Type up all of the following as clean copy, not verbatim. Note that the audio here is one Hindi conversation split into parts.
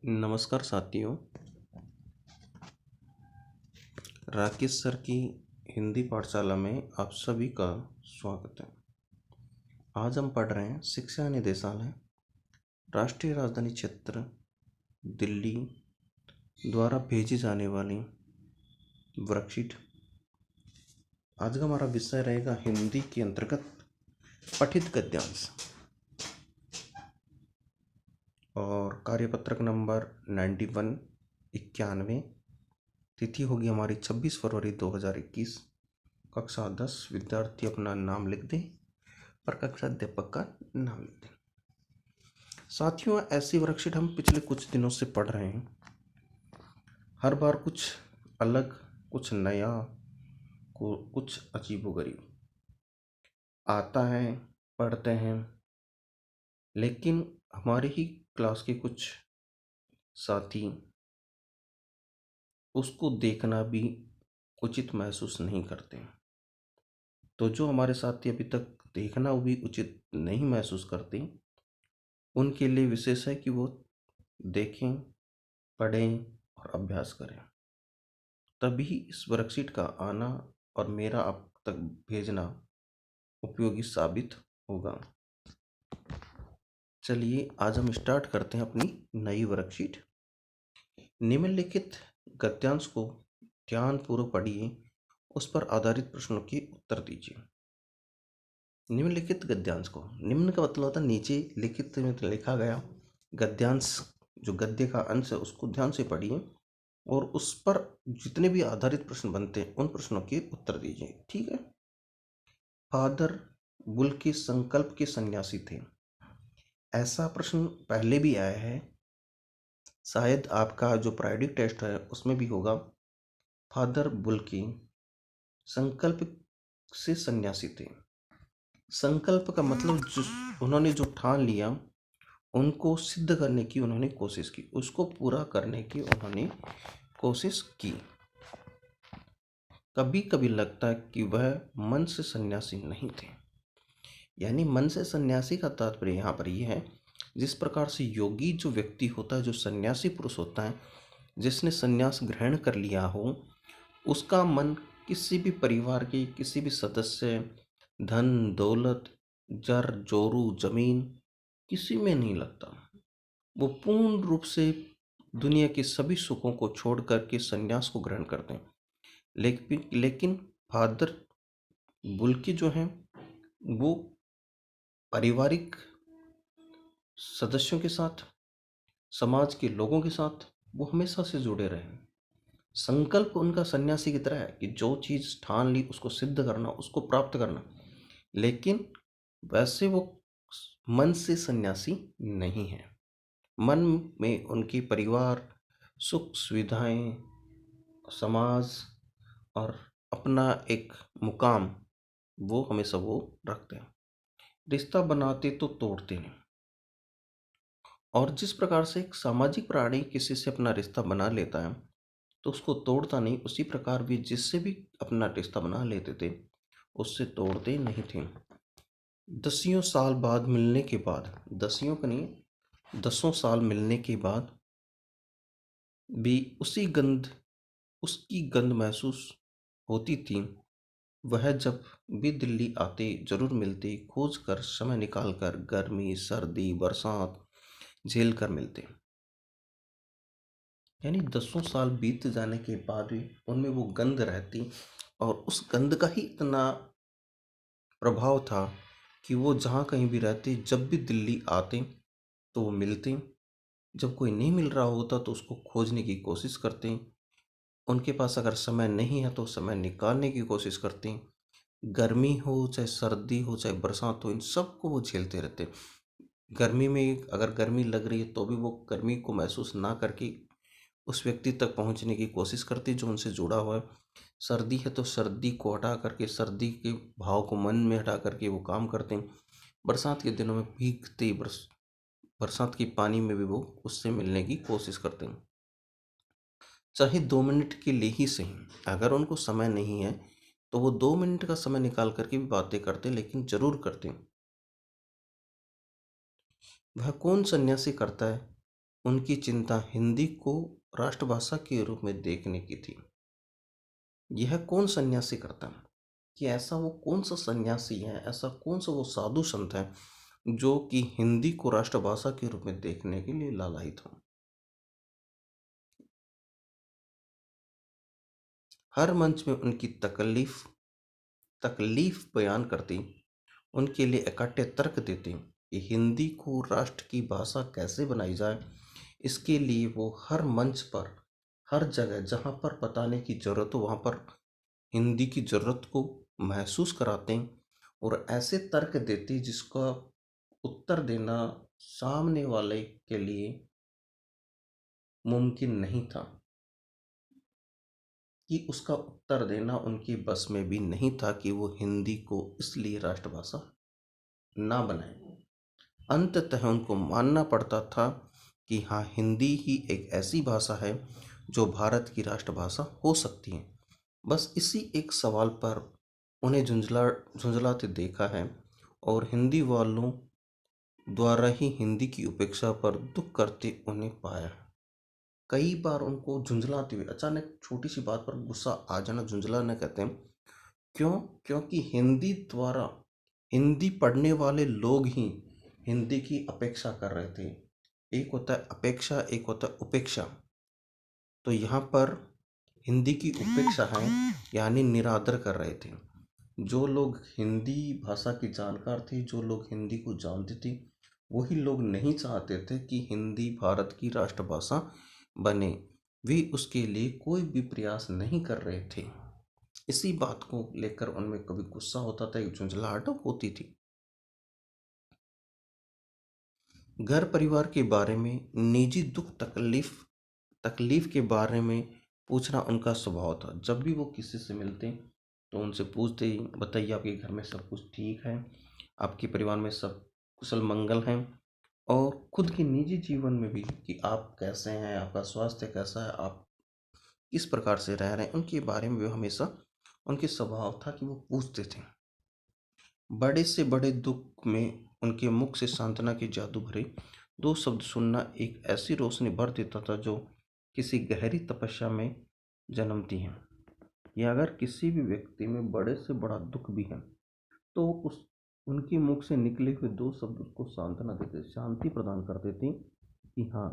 नमस्कार साथियों। राकेश सर की हिंदी पाठशाला में आप सभी का स्वागत है। आज हम पढ़ रहे हैं शिक्षा निदेशालय राष्ट्रीय राजधानी क्षेत्र दिल्ली द्वारा भेजी जाने वाली वर्कशीट। आज का हमारा विषय रहेगा हिंदी के अंतर्गत पठित गद्यांश और कार्यपत्रक नंबर 9191। तिथि होगी हमारी 26 फरवरी 2021। कक्षा 10 विद्यार्थी अपना नाम लिख दें और कक्षा अध्यापक का नाम लिख दें। साथियों, ऐसी वर्कशीट हम पिछले कुछ दिनों से पढ़ रहे हैं। हर बार कुछ अलग, कुछ नया, कुछ अजीबोगरीब आता है, पढ़ते हैं। लेकिन हमारे ही क्लास के कुछ साथी उसको देखना भी उचित महसूस नहीं करते। तो जो हमारे साथी अभी तक देखना भी उचित नहीं महसूस करते, उनके लिए विशेष है कि वो देखें, पढ़ें और अभ्यास करें। तभी इस वर्कशीट का आना और मेरा आप तक भेजना उपयोगी साबित होगा। चलिए आज हम स्टार्ट करते हैं अपनी नई वर्कशीट। निम्नलिखित गद्यांश को ध्यानपूर्वक पढ़िए, उस पर आधारित प्रश्नों के उत्तर दीजिए। निम्नलिखित गद्यांश को, निम्न का मतलब होता है नीचे लिखित में लिखा गया गद्यांश, जो गद्य का अंश है उसको ध्यान से पढ़िए और उस पर जितने भी आधारित प्रश्न बनते हैं उन प्रश्नों के उत्तर दीजिए। ठीक है। फादर बुल के संकल्प के सन्यासी थे। ऐसा प्रश्न पहले भी आया है, शायद आपका जो प्रायोगिक टेस्ट है उसमें भी होगा। फादर बुल के संकल्प से सन्यासी थे। संकल्प का मतलब जो उन्होंने जो ठान लिया उनको सिद्ध करने की उन्होंने कोशिश की, उसको पूरा करने की उन्होंने कोशिश की। कभी कभी लगता है कि वह मन से सन्यासी नहीं थे। यानी मन से सन्यासी का तात्पर्य यहाँ पर यह है, जिस प्रकार से योगी जो व्यक्ति होता है, जो सन्यासी पुरुष होता है, जिसने सन्यास ग्रहण कर लिया हो, उसका मन किसी भी परिवार के किसी भी सदस्य, धन दौलत, जर जोरू जमीन किसी में नहीं लगता। वो पूर्ण रूप से दुनिया के सभी सुखों को छोड़ करके सन्यास को ग्रहण करते हैं। लेकिन फादर बुल्की जो हैं वो पारिवारिक सदस्यों के साथ, समाज के लोगों के साथ वो हमेशा से जुड़े रहे। संकल्प उनका सन्यासी की तरह है कि जो चीज़ ठान ली उसको सिद्ध करना, उसको प्राप्त करना। लेकिन वैसे वो मन से सन्यासी नहीं है। मन में उनकी परिवार, सुख सुविधाएं, समाज और अपना एक मुकाम वो हमेशा वो रखते हैं। रिश्ता बनाते तो तोड़ते नहीं। और जिस प्रकार से एक सामाजिक प्राणी किसी से अपना रिश्ता बना लेता है तो उसको तोड़ता नहीं, उसी प्रकार भी जिससे भी अपना रिश्ता बना लेते थे उससे तोड़ते नहीं थे। दसियों साल बाद मिलने के बाद, दसियों का नहीं, दसों साल मिलने के बाद भी उसकी गंध महसूस होती थी। वह जब भी दिल्ली आते जरूर मिलते, खोज कर समय निकाल कर, गर्मी सर्दी बरसात झेल कर मिलते। यानी दसों साल बीत जाने के बाद भी उनमें वो गंध रहती और उस गंध का ही इतना प्रभाव था कि वो जहाँ कहीं भी रहते, जब भी दिल्ली आते तो वो मिलते। जब कोई नहीं मिल रहा होता तो उसको खोजने की कोशिश करते। उनके पास अगर समय नहीं है तो समय निकालने की कोशिश करते। गर्मी हो चाहे सर्दी हो चाहे बरसात हो, इन सब को वो झेलते रहते। गर्मी में अगर गर्मी लग रही है तो भी वो गर्मी को महसूस ना करके उस व्यक्ति तक पहुंचने की कोशिश करती जो उनसे जुड़ा हुआ है। सर्दी है तो सर्दी को हटा करके, सर्दी के भाव को मन में हटा करके वो काम करते हैं। बरसात के दिनों में भीगते बरसात के पानी में भी वो उससे मिलने की कोशिश करते हैं। चाहे 2 मिनट के लिए ही सही, अगर उनको समय नहीं है तो वो 2 मिनट का समय निकाल करके भी बातें करते, लेकिन जरूर करते। वह कौन सन्यासी करता है उनकी चिंता हिंदी को राष्ट्रभाषा के रूप में देखने की थी। यह कौन सन्यासी करता है? कि ऐसा वो कौन सा सन्यासी है, ऐसा कौन सा वो साधु संत है जो कि हिंदी को राष्ट्रभाषा के रूप में देखने के लिए लालायित हो। हर मंच में उनकी तकलीफ बयान करती, उनके लिए इकट्ठे तर्क देते कि हिंदी को राष्ट्र की भाषा कैसे बनाई जाए। इसके लिए वो हर मंच पर, हर जगह जहाँ पर बताने की ज़रूरत हो वहाँ पर हिंदी की ज़रूरत को महसूस कराते हैं और ऐसे तर्क देते जिसका उत्तर देना सामने वाले के लिए मुमकिन नहीं था, कि उसका उत्तर देना उनकी बस में भी नहीं था कि वो हिंदी को इसलिए राष्ट्रभाषा ना बनाए। अंततः उनको मानना पड़ता था कि हाँ, हिंदी ही एक ऐसी भाषा है जो भारत की राष्ट्रभाषा हो सकती है। बस इसी एक सवाल पर उन्हें झुंझलाते देखा है और हिंदी वालों द्वारा ही हिंदी की उपेक्षा पर दुख करते उन्हें पाया। कई बार उनको झुंझलाते हुए अचानक छोटी सी बात पर गुस्सा आ जाना झुंझलाना कहते हैं। क्यों? क्योंकि हिंदी पढ़ने वाले लोग ही हिंदी की अपेक्षा कर रहे थे। एक होता है अपेक्षा, एक होता है उपेक्षा। तो यहाँ पर हिंदी की उपेक्षा है, यानी निरादर कर रहे थे। जो लोग हिंदी भाषा के जानकार थे, जो लोग हिंदी को जानते थे, वही लोग नहीं चाहते थे कि हिंदी भारत की राष्ट्रभाषा बने। वे उसके लिए कोई भी प्रयास नहीं कर रहे थे। इसी बात को लेकर उनमें कभी गुस्सा होता था, एक झुंझलाहट होती थी। घर परिवार के बारे में, निजी दुख तकलीफ के बारे में पूछना उनका स्वभाव था। जब भी वो किसी से मिलते तो उनसे पूछते, बताइए आपके घर में सब कुछ ठीक है, आपके परिवार में सब कुशल मंगल हैं। और खुद के निजी जीवन में भी कि आप कैसे हैं, आपका स्वास्थ्य कैसा है, आप किस प्रकार से रह रहे हैं, उनके बारे में भी हमेशा उनके स्वभाव था कि वो पूछते थे। बड़े से बड़े दुख में उनके मुख से सांत्वना के जादू भरे दो शब्द सुनना एक ऐसी रोशनी भर देता था जो किसी गहरी तपस्या में जन्मती है। या अगर किसी भी व्यक्ति में बड़े से बड़ा दुख भी है तो उस उनके मुख से निकले हुए दो शब्द उसको सांत्वना देते, शांति प्रदान कर देते कि हाँ,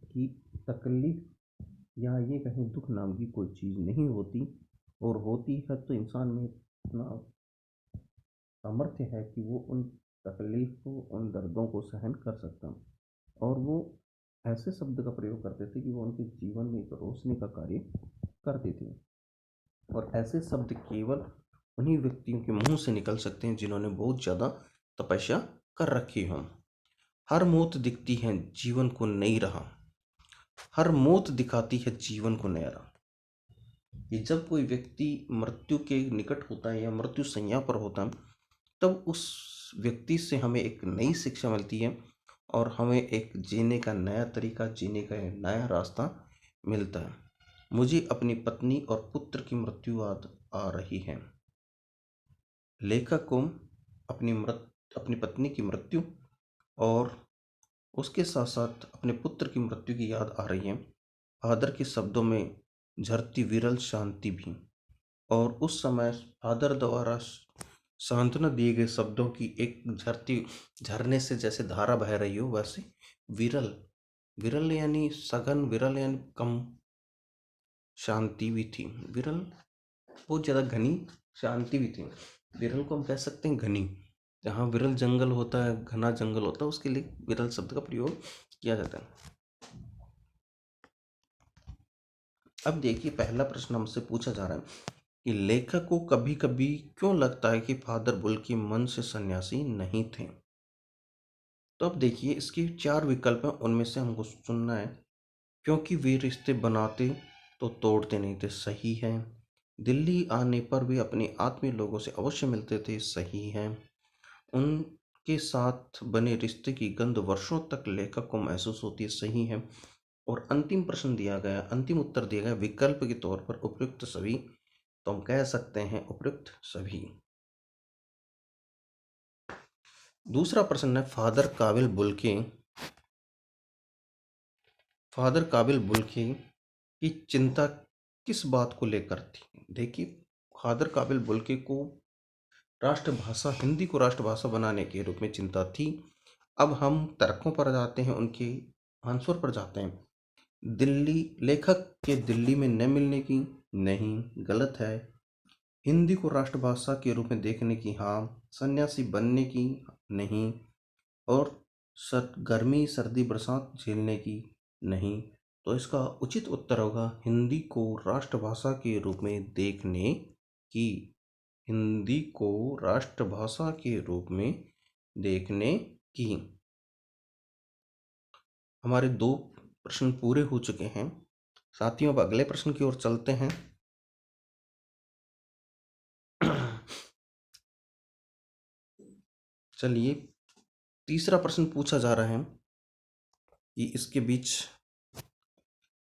कि तकलीफ या ये कहें दुख नाम की कोई चीज़ नहीं होती, और होती है तो इंसान में इतना सामर्थ्य है कि वो उन तकलीफ को, उन दर्दों को सहन कर सकता है। और वो ऐसे शब्द का प्रयोग करते थे कि वो उनके जीवन में एक रोशनी का कार्य करते थे। और ऐसे शब्द केवल उन्हीं व्यक्तियों के मुंह से निकल सकते हैं जिन्होंने बहुत ज़्यादा तपस्या कर रखी हो। हर मौत दिखती है जीवन को नई राह, हर मौत दिखाती है जीवन को नया राह। कि जब कोई व्यक्ति मृत्यु के निकट होता है या मृत्यु संज्ञा पर होता है, तब उस व्यक्ति से हमें एक नई शिक्षा मिलती है और हमें एक जीने का नया तरीका, जीने का एक नया रास्ता मिलता है। मुझे अपनी पत्नी और पुत्र की मृत्यु याद आ रही है। लेखक को अपनी पत्नी की मृत्यु और उसके साथ साथ अपने पुत्र की मृत्यु की याद आ रही है। फादर के शब्दों में झरती विरल शांति भी, और उस समय फादर द्वारा सांत्वना दिए गए शब्दों की एक झरने से जैसे धारा बह रही हो, वैसे विरल, विरल यानी सघन, विरल यानी कम शांति भी थी। विरल बहुत ज़्यादा घनी शांति भी थी। विरल को हम कह सकते हैं घनी। जहाँ विरल जंगल होता है, घना जंगल होता है, उसके लिए विरल शब्द का प्रयोग किया जाता है। अब देखिए, पहला प्रश्न हमसे पूछा जा रहा है कि लेखक को कभी कभी क्यों लगता है कि फादर बुल्की मन से सन्यासी नहीं थे। तो अब देखिए, इसके चार विकल्प हैं, उनमें से हमको चुनना है। क्योंकि वे रिश्ते बनाते तो तोड़ते नहीं थे, सही है। दिल्ली आने पर भी अपने आत्मीय लोगों से अवश्य मिलते थे, सही है। उनके साथ बने रिश्ते की गंध वर्षों तक लेखक को महसूस होती है, सही है। और अंतिम उत्तर दिया गया विकल्प के तौर पर उपयुक्त सभी, तो हम कह सकते हैं उपयुक्त सभी। दूसरा प्रश्न है, फादर काबिल बुल्के फादर काबिल बुल्की की चिंता किस बात को लेकर थी? देखिए, फादर काबिल बुल्की को राष्ट्रभाषा हिंदी को राष्ट्रभाषा बनाने के रूप में चिंता थी। अब हम तर्कों पर जाते हैं, उनके आंसर पर जाते हैं। दिल्ली लेखक के दिल्ली में न मिलने की, नहीं, गलत है। हिंदी को राष्ट्रभाषा के रूप में देखने की, हाँ। सन्यासी बनने की, नहीं। और गर्मी सर्दी बरसात झेलने की, नहीं। तो इसका उचित उत्तर होगा हिंदी को राष्ट्रभाषा के रूप में देखने की। हिंदी को राष्ट्रभाषा के रूप में देखने की। हमारे 2 प्रश्न पूरे हो चुके हैं साथियों। अब अगले प्रश्न की ओर चलते हैं। चलिए, तीसरा प्रश्न पूछा जा रहा है कि इसके बीच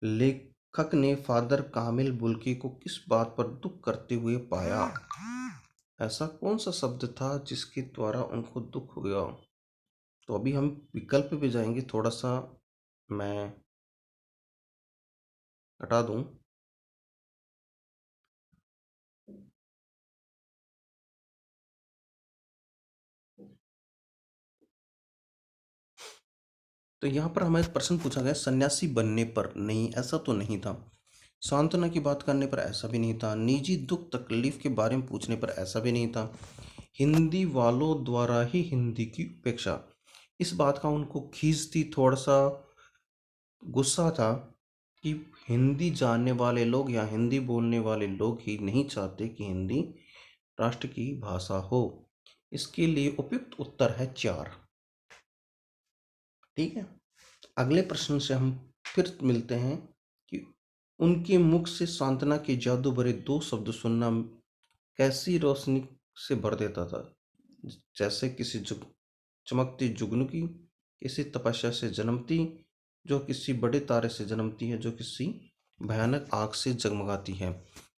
लेखक ने फादर कामिल बुल्की को किस बात पर दुख करते हुए पाया? ऐसा कौन सा शब्द था जिसके द्वारा उनको दुख हुआ? तो अभी हम विकल्प पे जाएंगे। थोड़ा सा मैं हटा दूं। तो यहाँ पर हमें प्रश्न पूछा गया सन्यासी बनने पर, नहीं, ऐसा तो नहीं था। सांत्वना की बात करने पर, ऐसा भी नहीं था। निजी दुख तकलीफ के बारे में पूछने पर, ऐसा भी नहीं था। हिंदी वालों द्वारा ही हिंदी की उपेक्षा, इस बात का उनको खींच थी, थोड़ा सा गुस्सा था कि हिंदी जानने वाले लोग या हिंदी बोलने वाले लोग ही नहीं चाहते कि हिंदी राष्ट्र की भाषा हो। इसके लिए उपयुक्त उत्तर है 4। ठीक है। अगले प्रश्न से हम फिर मिलते हैं कि उनके मुख से सांत्वना के जादू भरे 2 शब्द सुनना कैसी रोशनी से भर देता था। जैसे किसी चमकती जुगनू की, किसी तपस्या से जन्मती, जो किसी बड़े तारे से जन्मती है, जो किसी भयानक आग से जगमगाती है।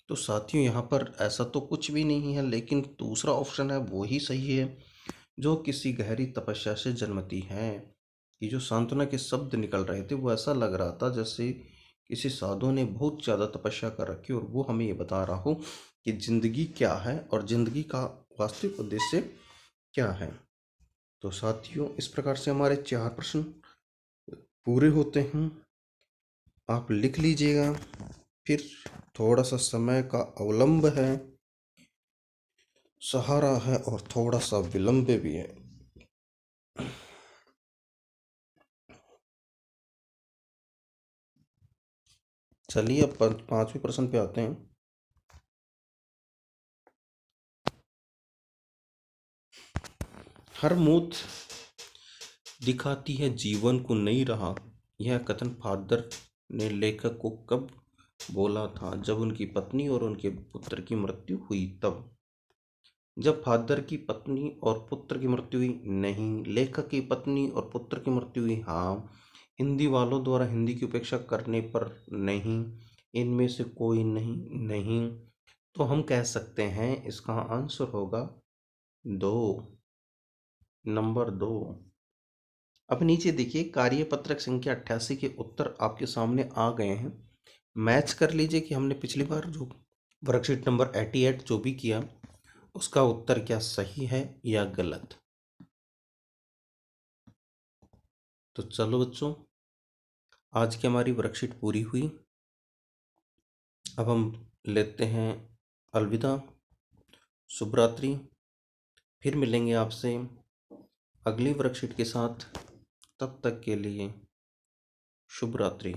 तो साथियों, यहाँ पर ऐसा तो कुछ भी नहीं है, लेकिन दूसरा ऑप्शन है वो ही सही है, जो किसी गहरी तपस्या से जन्मती है। ये जो सांत्वना के शब्द निकल रहे थे, वो ऐसा लग रहा था जैसे किसी साधु ने बहुत ज़्यादा तपस्या कर रखी और वो हमें ये बता रहा हो कि जिंदगी क्या है और जिंदगी का वास्तविक उद्देश्य क्या है। तो साथियों, इस प्रकार से हमारे 4 प्रश्न पूरे होते हैं। आप लिख लीजिएगा। फिर थोड़ा सा समय का अवलंब है, सहारा है और थोड़ा सा विलंब भी है। चलिए, अब 5वें प्रश्न पे आते हैं। हर मौत दिखाती है जीवन को नई राह, यह कथन फादर ने लेखक को कब बोला था? जब उनकी पत्नी और उनके पुत्र की मृत्यु हुई तब। जब फादर की पत्नी और पुत्र की मृत्यु हुई, नहीं। लेखक की पत्नी और पुत्र की मृत्यु हुई, हाँ। हिंदी वालों द्वारा हिंदी की उपेक्षा करने पर, नहीं। इनमें से कोई नहीं, नहीं। तो हम कह सकते हैं इसका आंसर होगा 2, नंबर 2। अब नीचे देखिए, कार्यपत्रक संख्या 88 के उत्तर आपके सामने आ गए हैं। मैच कर लीजिए कि हमने पिछली बार जो वर्कशीट नंबर 88 जो भी किया, उसका उत्तर क्या सही है या गलत। तो चलो बच्चों, आज की हमारी वर्कशीट पूरी हुई। अब हम लेते हैं अलविदा, शुभ रात्रि। फिर मिलेंगे आपसे अगली वर्कशीट के साथ। तब तक के लिए शुभ रात्रि।